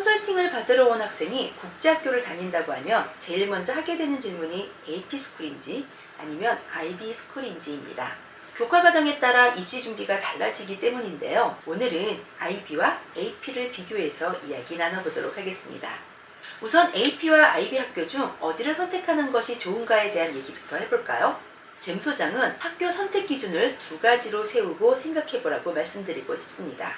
컨설팅을 받으러 온 학생이 국제학교를 다닌다고 하면 제일 먼저 하게 되는 질문이 AP스쿨인지 아니면 IB스쿨인지입니다. 교과과정에 따라 입시 준비가 달라지기 때문인데요. 오늘은 IB와 AP를 비교해서 이야기 나눠보도록 하겠습니다. 우선 AP와 IB 학교 중 어디를 선택하는 것이 좋은가에 대한 얘기부터 해볼까요? 잼 소장은 학교 선택 기준을 두 가지로 세우고 생각해보라고 말씀드리고 싶습니다.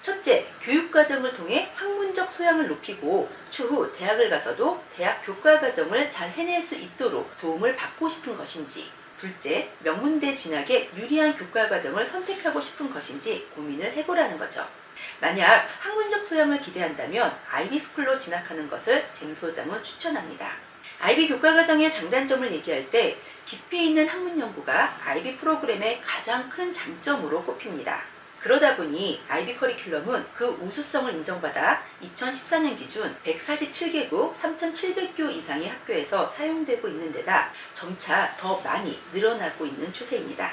첫째, 교육과정을 통해 학문적 소양을 높이고 추후 대학을 가서도 대학 교과과정을 잘 해낼 수 있도록 도움을 받고 싶은 것인지, 둘째, 명문대 진학에 유리한 교과과정을 선택하고 싶은 것인지 고민을 해보라는 거죠. 만약 학문적 소양을 기대한다면 IB스쿨로 진학하는 것을 잼 소장은 추천합니다. IB 교과과정의 장단점을 얘기할 때 깊이 있는 학문 연구가 IB 프로그램의 가장 큰 장점으로 꼽힙니다. 그러다 보니 IB 커리큘럼은 그 우수성을 인정받아 2014년 기준 147개국 3,700교 이상의 학교에서 사용되고 있는 데다 점차 더 많이 늘어나고 있는 추세입니다.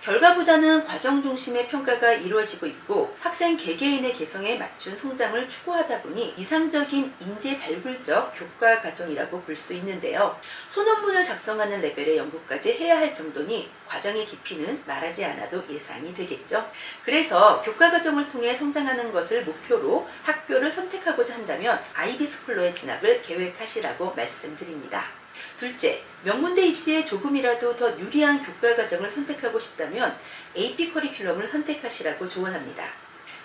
결과보다는 과정 중심의 평가가 이루어지고 있고 학생 개개인의 개성에 맞춘 성장을 추구하다 보니 이상적인 인재 발굴적 교과 과정이라고 볼 수 있는데요. 소논문을 작성하는 레벨의 연구까지 해야 할 정도니 과정의 깊이는 말하지 않아도 예상이 되겠죠. 그래서 교과 과정을 통해 성장하는 것을 목표로 학교를 선택하고자 한다면 IB스쿨로의 진학을 계획하시라고 말씀드립니다. 둘째, 명문대 입시에 조금이라도 더 유리한 교과과정을 선택하고 싶다면 AP 커리큘럼을 선택하시라고 조언합니다.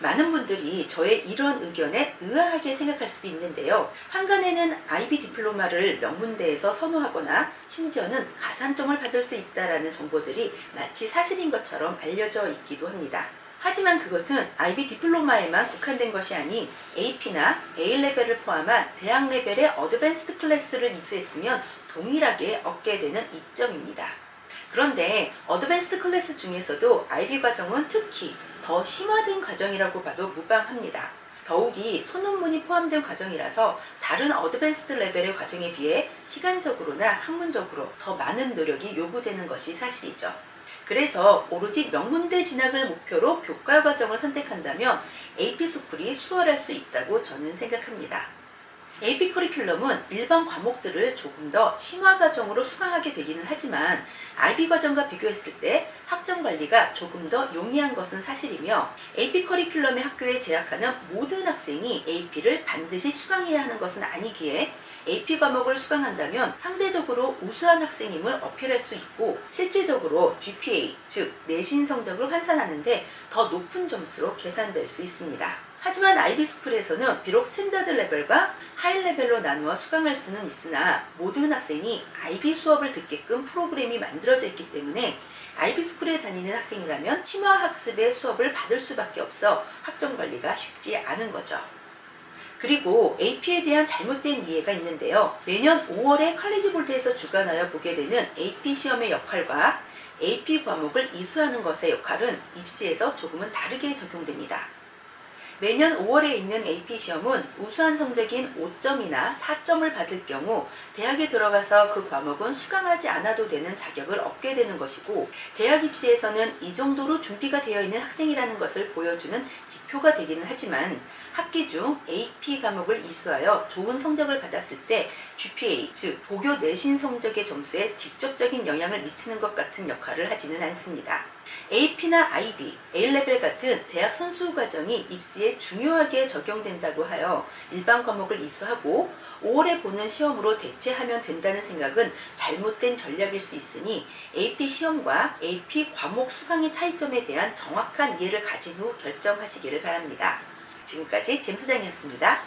많은 분들이 저의 이런 의견에 의아하게 생각할 수도 있는데요. 한간에는 IB 디플로마를 명문대에서 선호하거나 심지어는 가산점을 받을 수 있다는 정보들이 마치 사실인 것처럼 알려져 있기도 합니다. 하지만 그것은 IB 디플로마에만 국한된 것이 아닌 AP나 A레벨을 포함한 대학 레벨의 어드밴스드 클래스를 이수했으면 동일하게 얻게 되는 이점입니다. 그런데 어드밴스드 클래스 중에서도 IB 과정은 특히 더 심화된 과정이라고 봐도 무방합니다. 더욱이 소논문이 포함된 과정이라서 다른 어드밴스드 레벨의 과정에 비해 시간적으로나 학문적으로 더 많은 노력이 요구되는 것이 사실이죠. 그래서 오로지 명문대 진학을 목표로 교과 과정을 선택한다면 AP스쿨이 수월할 수 있다고 저는 생각합니다. AP 커리큘럼은 일반 과목들을 조금 더 심화 과정으로 수강하게 되기는 하지만 IB 과정과 비교했을 때 학점 관리가 조금 더 용이한 것은 사실이며 AP 커리큘럼의 학교에 재학하는 모든 학생이 AP를 반드시 수강해야 하는 것은 아니기에 AP 과목을 수강한다면 상대적으로 우수한 학생임을 어필할 수 있고 실질적으로 GPA, 즉 내신 성적을 환산하는데 더 높은 점수로 계산될 수 있습니다. 하지만 IB스쿨에서는 비록 스탠다드 레벨과 하이 레벨로 나누어 수강할 수는 있으나 모든 학생이 IB 수업을 듣게끔 프로그램이 만들어져 있기 때문에 IB스쿨에 다니는 학생이라면 심화 학습의 수업을 받을 수밖에 없어 학점 관리가 쉽지 않은 거죠. 그리고 AP에 대한 잘못된 이해가 있는데요. 매년 5월에 칼리지 볼드에서 주관하여 보게 되는 AP 시험의 역할과 AP 과목을 이수하는 것의 역할은 입시에서 조금은 다르게 적용됩니다. 매년 5월에 있는 AP 시험은 우수한 성적인 5점이나 4점을 받을 경우 대학에 들어가서 그 과목은 수강하지 않아도 되는 자격을 얻게 되는 것이고 대학 입시에서는 이 정도로 준비가 되어 있는 학생이라는 것을 보여주는 지표가 되기는 하지만 학기 중 AP 과목을 이수하여 좋은 성적을 받았을 때 GPA, 즉 고교 내신 성적의 점수에 직접적인 영향을 미치는 것 같은 역할을 하지는 않습니다. AP나 IB, A레벨 같은 대학 선수 과정이 입시에 중요하게 적용된다고 하여 일반 과목을 이수하고 5월에 보는 시험으로 대체하면 된다는 생각은 잘못된 전략일 수 있으니 AP 시험과 AP 과목 수강의 차이점에 대한 정확한 이해를 가진 후 결정하시기를 바랍니다. 지금까지 잼 소장이었습니다.